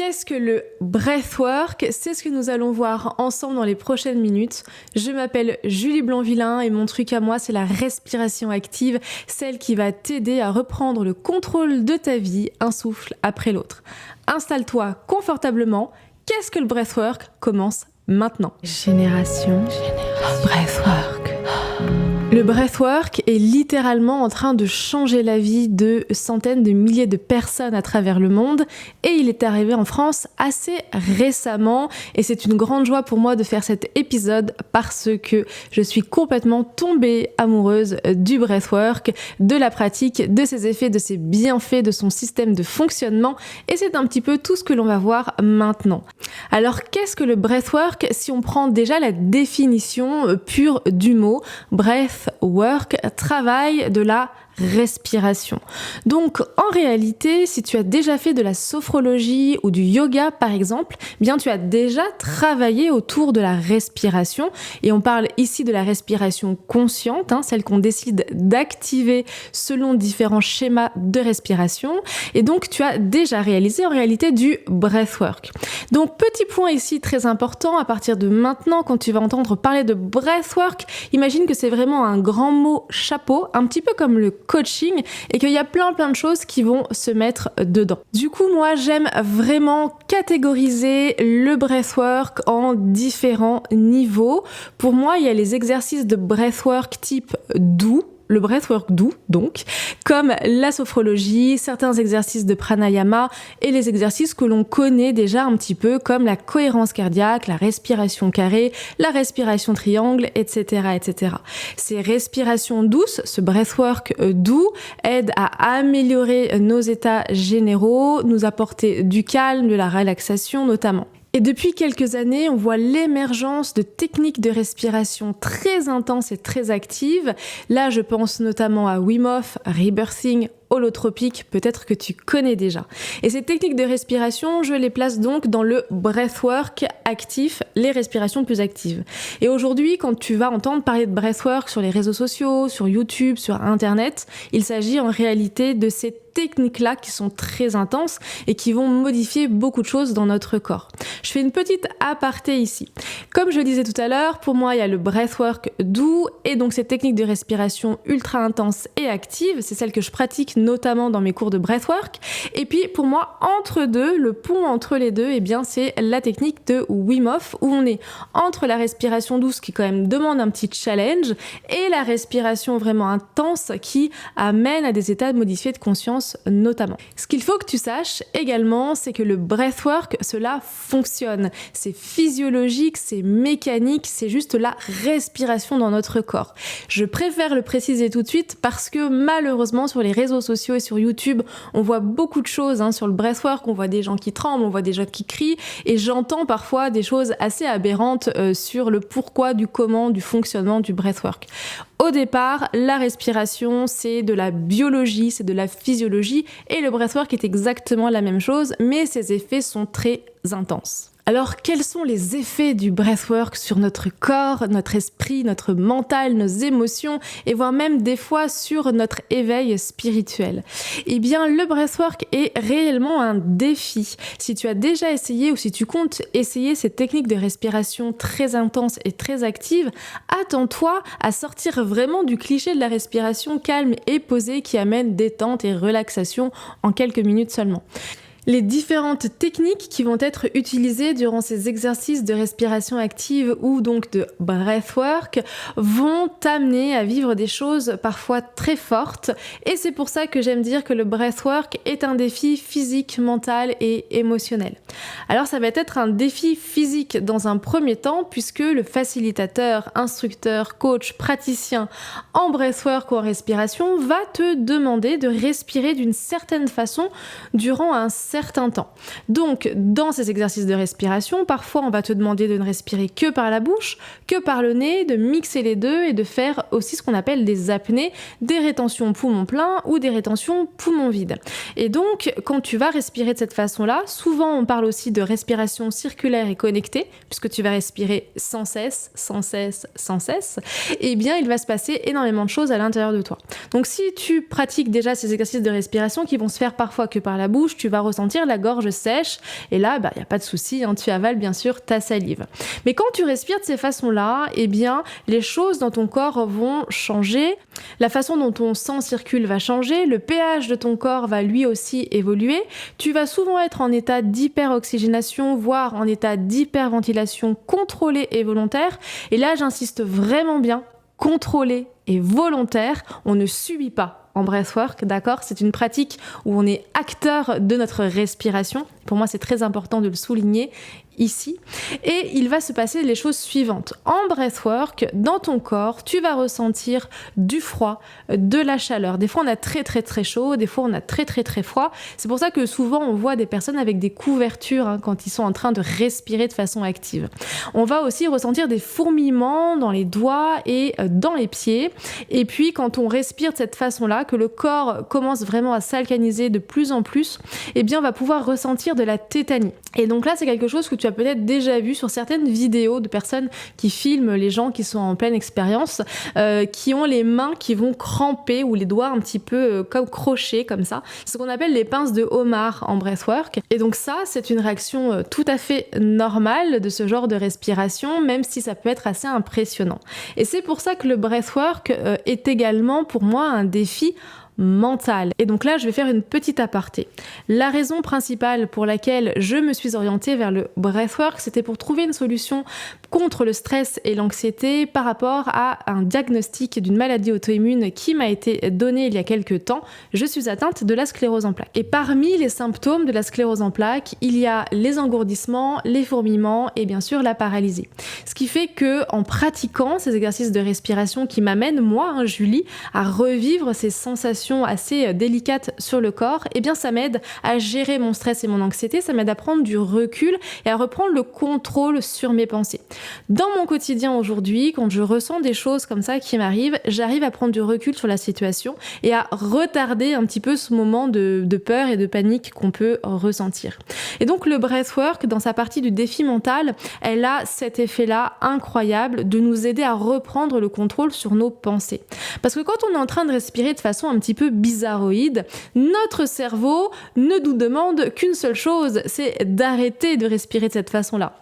Qu'est-ce que le breathwork? C'est ce que nous allons voir ensemble dans les prochaines minutes. Je m'appelle Julie Blanc-Villain et mon truc à moi, c'est la respiration active, celle qui va t'aider à reprendre le contrôle de ta vie, un souffle après l'autre. Installe-toi confortablement. Qu'est-ce que le breathwork? Commence maintenant. Génération breathwork. Le breathwork est littéralement en train de changer la vie de centaines de milliers de personnes à travers le monde et il est arrivé en France assez récemment et c'est une grande joie pour moi de faire cet épisode parce que je suis complètement tombée amoureuse du breathwork, de la pratique, de ses effets, de ses bienfaits, de son système de fonctionnement et c'est un petit peu tout ce que l'on va voir maintenant. Alors qu'est-ce que le breathwork? Si on prend déjà la définition pure du mot, breathwork, travail de la respiration. Donc en réalité, si tu as déjà fait de la sophrologie ou du yoga par exemple, bien tu as déjà travaillé autour de la respiration et on parle ici de la respiration consciente, celle qu'on décide d'activer selon différents schémas de respiration et donc tu as déjà réalisé en réalité du breathwork. Donc petit point ici très important, à partir de maintenant quand tu vas entendre parler de breathwork, imagine que c'est vraiment un grand mot chapeau, un petit peu comme le coaching et qu'il y a plein de choses qui vont se mettre dedans. Du coup, moi, j'aime vraiment catégoriser le breathwork en différents niveaux. Pour moi, il y a les exercices de breathwork type doux, le breathwork doux donc, comme la sophrologie, certains exercices de pranayama et les exercices que l'on connaît déjà un petit peu comme la cohérence cardiaque, la respiration carrée, la respiration triangle, etc. etc. Ces respirations douces, ce breathwork doux aide à améliorer nos états généraux, nous apporter du calme, de la relaxation notamment. Et depuis quelques années, on voit l'émergence de techniques de respiration très intenses et très actives. Là, je pense notamment à Wim Hof, Rebirthing, holotropique, peut-être que tu connais déjà. Et ces techniques de respiration, je les place donc dans le breathwork actif, les respirations plus actives. Et aujourd'hui, quand tu vas entendre parler de breathwork sur les réseaux sociaux, sur YouTube, sur Internet, il s'agit en réalité de ces techniques-là qui sont très intenses et qui vont modifier beaucoup de choses dans notre corps. Je fais une petite aparté ici. Comme je le disais tout à l'heure, pour moi, il y a le breathwork doux et donc ces techniques de respiration ultra intenses et actives, c'est celles que je pratique notamment dans mes cours de breathwork. Et puis pour moi, entre deux, le pont entre les deux, eh bien c'est la technique de Wim Hof où on est entre la respiration douce qui quand même demande un petit challenge et la respiration vraiment intense qui amène à des états modifiés de conscience notamment. Ce qu'il faut que tu saches également, c'est que le breathwork, cela fonctionne. C'est physiologique, c'est mécanique, c'est juste la respiration dans notre corps. Je préfère le préciser tout de suite parce que malheureusement sur les réseaux sociaux et sur YouTube, on voit beaucoup de choses sur le breathwork, on voit des gens qui tremblent, on voit des gens qui crient et j'entends parfois des choses assez aberrantes sur le pourquoi, du comment, du fonctionnement du breathwork. Au départ, la respiration, c'est de la biologie, c'est de la physiologie et le breathwork est exactement la même chose, mais ses effets sont très intenses. Alors, quels sont les effets du breathwork sur notre corps, notre esprit, notre mental, nos émotions et voire même des fois sur notre éveil spirituel? Eh bien, le breathwork est réellement un défi. Si tu as déjà essayé ou si tu comptes essayer ces techniques de respiration très intenses et très actives, attends-toi à sortir vraiment du cliché de la respiration calme et posée qui amène détente et relaxation en quelques minutes seulement. Les différentes techniques qui vont être utilisées durant ces exercices de respiration active ou donc de breathwork vont t'amener à vivre des choses parfois très fortes et c'est pour ça que j'aime dire que le breathwork est un défi physique, mental et émotionnel. Alors ça va être un défi physique dans un premier temps puisque le facilitateur, instructeur, coach, praticien en breathwork ou en respiration va te demander de respirer d'une certaine façon durant un certain temps. Donc, dans ces exercices de respiration, parfois on va te demander de ne respirer que par la bouche, que par le nez, de mixer les deux et de faire aussi ce qu'on appelle des apnées, des rétentions poumons pleins ou des rétentions poumons vides. Et donc, quand tu vas respirer de cette façon-là, souvent on parle aussi de respiration circulaire et connectée, puisque tu vas respirer sans cesse, sans cesse, sans cesse, et bien il va se passer énormément de choses à l'intérieur de toi. Donc si tu pratiques déjà ces exercices de respiration qui vont se faire parfois que par la bouche, tu vas ressentir ressentir la gorge sèche. Et là, il n'y a pas de souci, hein, tu avales bien sûr ta salive. Mais quand tu respires de ces façons-là, eh bien, les choses dans ton corps vont changer. La façon dont ton sang circule va changer. Le pH de ton corps va lui aussi évoluer. Tu vas souvent être en état d'hyperoxygénation, voire en état d'hyperventilation contrôlée et volontaire. Et là, j'insiste vraiment bien, contrôlée et volontaire, on ne subit pas en breathwork, d'accord ? C'est une pratique où on est acteur de notre respiration. Pour moi, c'est très important de le souligner ici. Et il va se passer les choses suivantes. En breathwork, dans ton corps, tu vas ressentir du froid, de la chaleur. Des fois, on a très très très chaud, des fois, on a très très très froid. C'est pour ça que souvent, on voit des personnes avec des couvertures quand ils sont en train de respirer de façon active. On va aussi ressentir des fourmillements dans les doigts et dans les pieds. Et puis, quand on respire de cette façon-là, que le corps commence vraiment à s'alcaniser de plus en plus, eh bien, on va pouvoir ressentir de la tétanie. Et donc là, c'est quelque chose que tu as peut-être déjà vu sur certaines vidéos de personnes qui filment les gens qui sont en pleine expérience, qui ont les mains qui vont cramper ou les doigts un petit peu comme crochés comme ça. C'est ce qu'on appelle les pinces de homard en breathwork. Et donc ça, c'est une réaction tout à fait normale de ce genre de respiration, même si ça peut être assez impressionnant. Et c'est pour ça que le breathwork est également pour moi un défi mental. Et donc là, je vais faire une petite aparté. La raison principale pour laquelle je me suis orientée vers le breathwork, c'était pour trouver une solution contre le stress et l'anxiété par rapport à un diagnostic d'une maladie auto-immune qui m'a été donné il y a quelques temps. Je suis atteinte de la sclérose en plaques. Et parmi les symptômes de la sclérose en plaques, il y a les engourdissements, les fourmillements et bien sûr la paralysie. Ce qui fait que en pratiquant ces exercices de respiration qui m'amènent, moi, Julie, à revivre ces sensations assez délicates sur le corps, eh bien ça m'aide à gérer mon stress et mon anxiété, ça m'aide à prendre du recul et à reprendre le contrôle sur mes pensées. Dans mon quotidien aujourd'hui, quand je ressens des choses comme ça qui m'arrivent, j'arrive à prendre du recul sur la situation et à retarder un petit peu ce moment de peur et de panique qu'on peut ressentir. Et donc le breathwork, dans sa partie du défi mental, elle a cet effet-là incroyable de nous aider à reprendre le contrôle sur nos pensées. Parce que quand on est en train de respirer de façon un petit peu bizarroïde, notre cerveau ne nous demande qu'une seule chose, c'est d'arrêter de respirer de cette façon-là.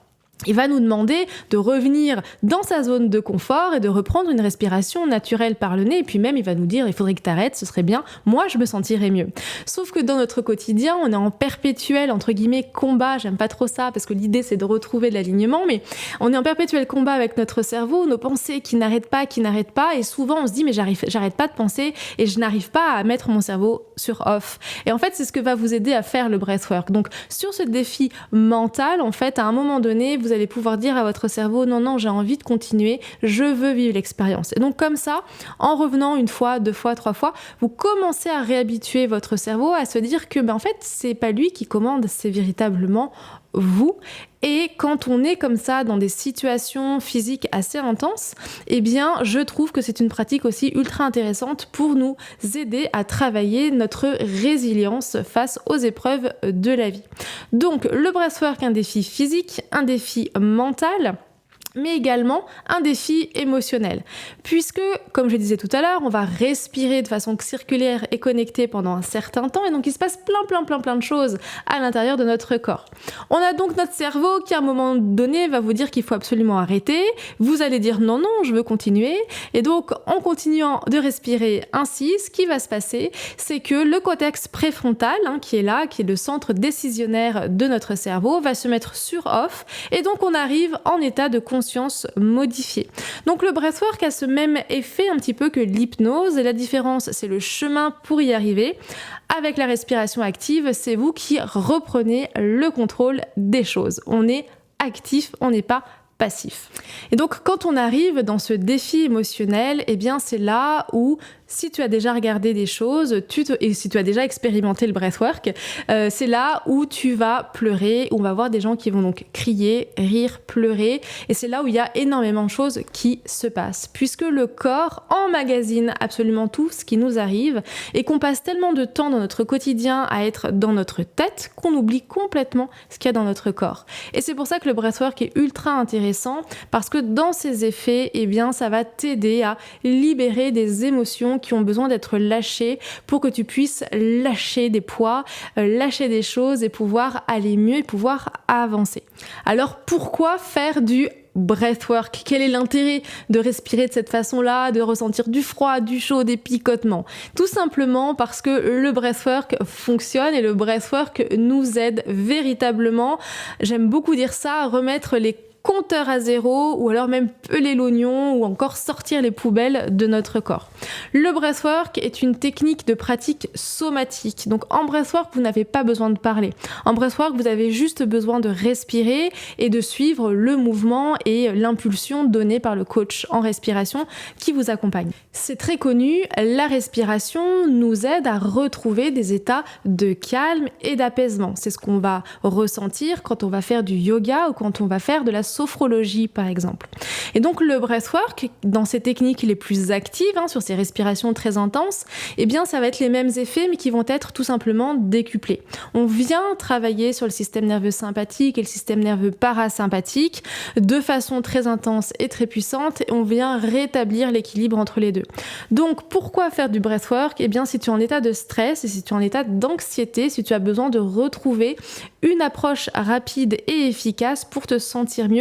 Il va nous demander de revenir dans sa zone de confort et de reprendre une respiration naturelle par le nez. Et puis même, il va nous dire, il faudrait que t'arrêtes, ce serait bien. Moi, je me sentirais mieux. Sauf que dans notre quotidien, on est en perpétuel, entre guillemets, combat. J'aime pas trop ça parce que l'idée, c'est de retrouver de l'alignement. Mais on est en perpétuel combat avec notre cerveau, nos pensées qui n'arrêtent pas. Et souvent, on se dit, mais j'arrête pas de penser et je n'arrive pas à mettre mon cerveau sur off. Et en fait, c'est ce que va vous aider à faire le breathwork. Donc, sur ce défi mental, en fait, à un moment donné, vous allez pouvoir dire à votre cerveau non, j'ai envie de continuer, je veux vivre l'expérience. Et donc comme ça, en revenant une fois, deux fois, trois fois, vous commencez à réhabituer votre cerveau à se dire que en fait, c'est pas lui qui commande, c'est véritablement vous. Et quand on est comme ça dans des situations physiques assez intenses, eh bien, je trouve que c'est une pratique aussi ultra intéressante pour nous aider à travailler notre résilience face aux épreuves de la vie. Donc, le breathwork, un défi physique, un défi mental, mais également un défi émotionnel. Puisque, comme je disais tout à l'heure, on va respirer de façon circulaire et connectée pendant un certain temps, et donc il se passe plein de choses à l'intérieur de notre corps. On a donc notre cerveau qui, à un moment donné, va vous dire qu'il faut absolument arrêter. Vous allez dire non, je veux continuer. Et donc, en continuant de respirer ainsi, ce qui va se passer, c'est que le cortex préfrontal, qui est là, qui est le centre décisionnaire de notre cerveau, va se mettre sur off, et donc on arrive en état de conscience modifiée. Donc le breathwork a ce même effet un petit peu que l'hypnose, et la différence, c'est le chemin pour y arriver. Avec la respiration active, c'est vous qui reprenez le contrôle des choses. On est actif, on n'est pas passif. Et donc quand on arrive dans ce défi émotionnel, eh bien c'est là où, si tu as déjà regardé des choses, et si tu as déjà expérimenté le breathwork, c'est là où tu vas pleurer, où on va voir des gens qui vont donc crier, rire, pleurer, et c'est là où il y a énormément de choses qui se passent, puisque le corps emmagasine absolument tout ce qui nous arrive, et qu'on passe tellement de temps dans notre quotidien à être dans notre tête qu'on oublie complètement ce qu'il y a dans notre corps. Et c'est pour ça que le breathwork est ultra intéressant, parce que dans ses effets, eh bien, ça va t'aider à libérer des émotions émotions qui ont besoin d'être lâchées pour que tu puisses lâcher des poids, lâcher des choses et pouvoir aller mieux et pouvoir avancer. Alors pourquoi faire du breathwork? Quel est l'intérêt de respirer de cette façon-là, de ressentir du froid, du chaud, des picotements? Tout simplement parce que le breathwork fonctionne et le breathwork nous aide véritablement, j'aime beaucoup dire ça, à remettre les compteur à zéro ou alors même peler l'oignon ou encore sortir les poubelles de notre corps. Le breathwork est une technique de pratique somatique. Donc en breathwork, vous n'avez pas besoin de parler. En breathwork, vous avez juste besoin de respirer et de suivre le mouvement et l'impulsion donnée par le coach en respiration qui vous accompagne. C'est très connu, la respiration nous aide à retrouver des états de calme et d'apaisement. C'est ce qu'on va ressentir quand on va faire du yoga ou quand on va faire de la sophrologie par exemple. Et donc le breathwork, dans ces techniques les plus actives, sur ces respirations très intenses, eh bien ça va être les mêmes effets mais qui vont être tout simplement décuplés. On vient travailler sur le système nerveux sympathique et le système nerveux parasympathique de façon très intense et très puissante et on vient rétablir l'équilibre entre les deux. Donc pourquoi faire du breathwork? Eh bien si tu es en état de stress et si tu es en état d'anxiété, si tu as besoin de retrouver une approche rapide et efficace pour te sentir mieux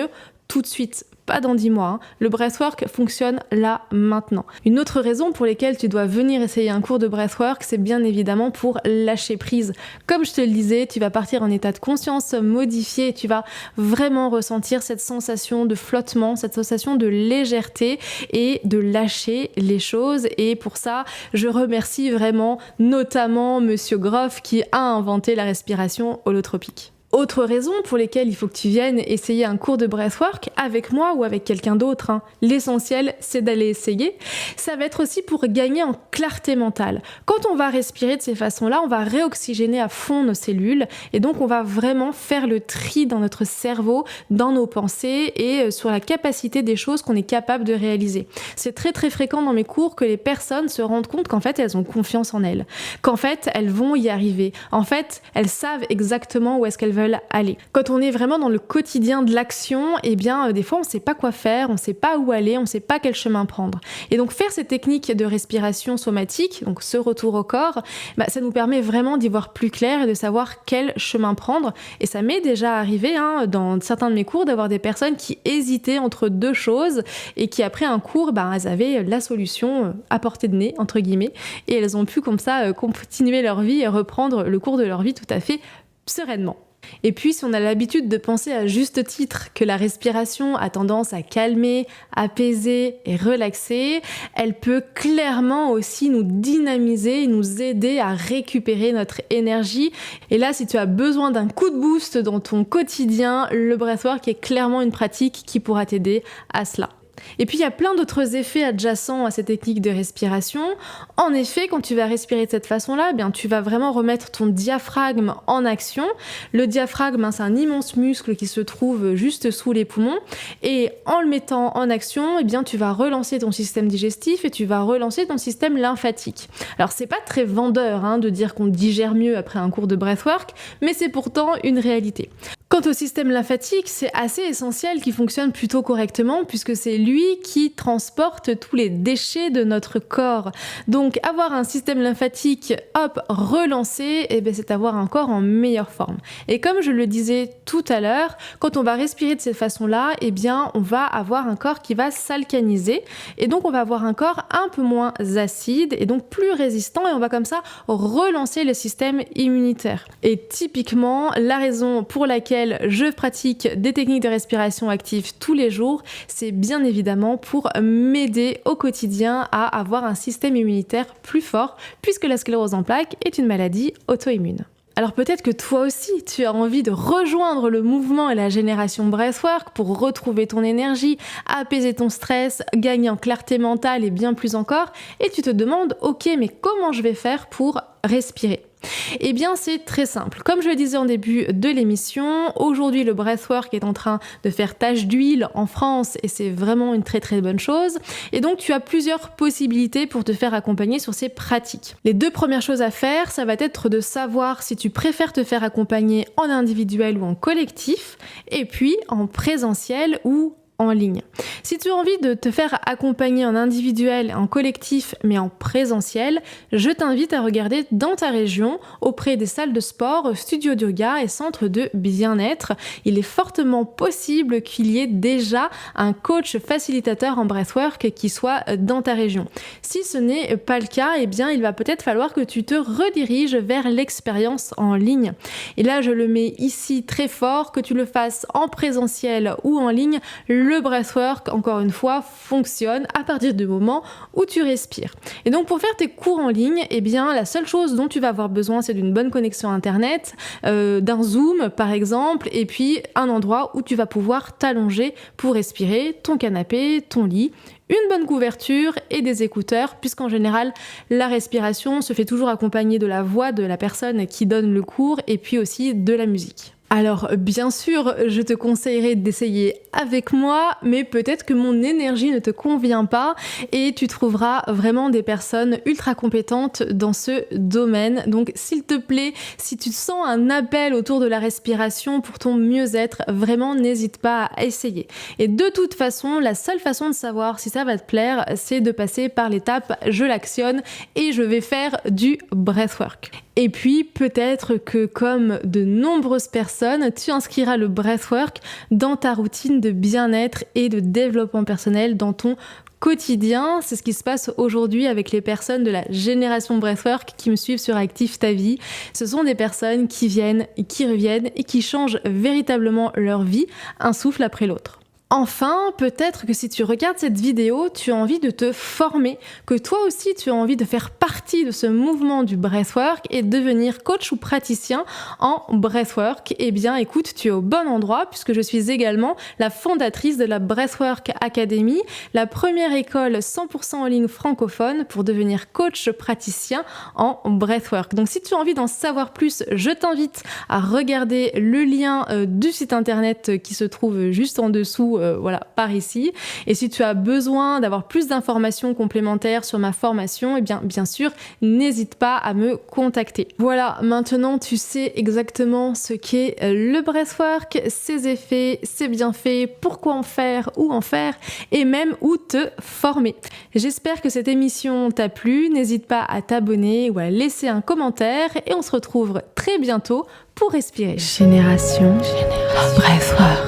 tout de suite, pas dans 10 mois. Le breathwork fonctionne là, maintenant. Une autre raison pour laquelle tu dois venir essayer un cours de breathwork, c'est bien évidemment pour lâcher prise. Comme je te le disais, tu vas partir en état de conscience modifié et tu vas vraiment ressentir cette sensation de flottement, cette sensation de légèreté et de lâcher les choses. Et pour ça, je remercie vraiment notamment Monsieur Groff qui a inventé la respiration holotropique. Autre raison pour lesquelles il faut que tu viennes essayer un cours de breathwork avec moi ou avec quelqu'un d'autre. L'essentiel, c'est d'aller essayer. Ça va être aussi pour gagner en clarté mentale. Quand on va respirer de ces façons-là, on va réoxygéner à fond nos cellules et donc on va vraiment faire le tri dans notre cerveau, dans nos pensées et sur la capacité des choses qu'on est capable de réaliser. C'est très très fréquent dans mes cours que les personnes se rendent compte qu'en fait elles ont confiance en elles, qu'en fait elles vont y arriver, en fait elles savent exactement où est-ce qu'elles veulent aller. Quand on est vraiment dans le quotidien de l'action, eh bien des fois on sait pas quoi faire, on sait pas où aller, on sait pas quel chemin prendre. Et donc faire ces techniques de respiration somatique, donc ce retour au corps, ça nous permet vraiment d'y voir plus clair et de savoir quel chemin prendre. Et ça m'est déjà arrivé dans certains de mes cours d'avoir des personnes qui hésitaient entre deux choses et qui après un cours, elles avaient la solution à portée de nez, entre guillemets, et elles ont pu comme ça continuer leur vie et reprendre le cours de leur vie tout à fait sereinement. Et puis, si on a l'habitude de penser à juste titre que la respiration a tendance à calmer, apaiser et relaxer, elle peut clairement aussi nous dynamiser et nous aider à récupérer notre énergie. Et là, si tu as besoin d'un coup de boost dans ton quotidien, le breathwork est clairement une pratique qui pourra t'aider à cela. Et puis il y a plein d'autres effets adjacents à cette technique de respiration. En effet, quand tu vas respirer de cette façon-là, tu vas vraiment remettre ton diaphragme en action. Le diaphragme, c'est un immense muscle qui se trouve juste sous les poumons. Et en le mettant en action, tu vas relancer ton système digestif et tu vas relancer ton système lymphatique. Alors c'est pas très vendeur de dire qu'on digère mieux après un cours de breathwork, mais c'est pourtant une réalité. Quant au système lymphatique, c'est assez essentiel qu'il fonctionne plutôt correctement puisque c'est lui qui transporte tous les déchets de notre corps. Donc avoir un système lymphatique relancé, c'est avoir un corps en meilleure forme. Et comme je le disais tout à l'heure, quand on va respirer de cette façon-là, on va avoir un corps qui va s'alcaniser et donc on va avoir un corps un peu moins acide et donc plus résistant et on va comme ça relancer le système immunitaire. Et typiquement, la raison pour laquelle je pratique des techniques de respiration active tous les jours, c'est bien évidemment pour m'aider au quotidien à avoir un système immunitaire plus fort, puisque la sclérose en plaques est une maladie auto-immune. Alors peut-être que toi aussi, tu as envie de rejoindre le mouvement et la génération breathwork pour retrouver ton énergie, apaiser ton stress, gagner en clarté mentale et bien plus encore, et tu te demandes, ok, mais comment je vais faire pour respirer ? Eh bien c'est très simple. Comme je le disais en début de l'émission, aujourd'hui le breathwork est en train de faire tache d'huile en France et c'est vraiment une très très bonne chose. Et donc tu as plusieurs possibilités pour te faire accompagner sur ces pratiques. Les deux premières choses à faire, ça va être de savoir si tu préfères te faire accompagner en individuel ou en collectif, et puis en présentiel ou en ligne. Si tu as envie de te faire accompagner en individuel, en collectif, mais en présentiel, je t'invite à regarder dans ta région, auprès des salles de sport, studios de yoga et centres de bien-être. Il est fortement possible qu'il y ait déjà un coach facilitateur en breathwork qui soit dans ta région. Si ce n'est pas le cas, eh bien, il va peut-être falloir que tu te rediriges vers l'expérience en ligne. Et là, je le mets ici très fort, que tu le fasses en présentiel ou en ligne, le breathwork, encore une fois, fonctionne à partir du moment où tu respires. Et donc, pour faire tes cours en ligne, eh bien, la seule chose dont tu vas avoir besoin, c'est d'une bonne connexion Internet, d'un Zoom, par exemple, et puis un endroit où tu vas pouvoir t'allonger pour respirer, ton canapé, ton lit, une bonne couverture et des écouteurs, puisqu'en général, la respiration se fait toujours accompagner de la voix de la personne qui donne le cours et puis aussi de la musique. Alors bien sûr, je te conseillerais d'essayer avec moi, mais peut-être que mon énergie ne te convient pas et tu trouveras vraiment des personnes ultra compétentes dans ce domaine. Donc s'il te plaît, si tu sens un appel autour de la respiration pour ton mieux-être, vraiment n'hésite pas à essayer. Et de toute façon, la seule façon de savoir si ça va te plaire, c'est de passer par l'étape je l'actionne et je vais faire du breathwork. Et puis peut-être que comme de nombreuses personnes, tu inscriras le breathwork dans ta routine de bien-être et de développement personnel dans ton quotidien. C'est ce qui se passe aujourd'hui avec les personnes de la génération breathwork qui me suivent sur Active ta vie. Ce sont des personnes qui viennent, qui reviennent et qui changent véritablement leur vie, un souffle après l'autre. Enfin, peut-être que si tu regardes cette vidéo, tu as envie de te former, que toi aussi tu as envie de faire partie de ce mouvement du breathwork et devenir coach ou praticien en breathwork. Eh bien écoute, tu es au bon endroit puisque je suis également la fondatrice de la Breathwork Academy, la première école 100% en ligne francophone pour devenir coach praticien en breathwork. Donc si tu as envie d'en savoir plus, je t'invite à regarder le lien du site internet qui se trouve juste en dessous par ici. Et si tu as besoin d'avoir plus d'informations complémentaires sur ma formation, eh bien sûr, n'hésite pas à me contacter. Voilà, maintenant tu sais exactement ce qu'est le breathwork, ses effets, ses bienfaits, pourquoi en faire, où en faire et même où te former. J'espère que cette émission t'a plu. N'hésite pas à t'abonner ou à laisser un commentaire et on se retrouve très bientôt pour respirer. Génération Breathwork.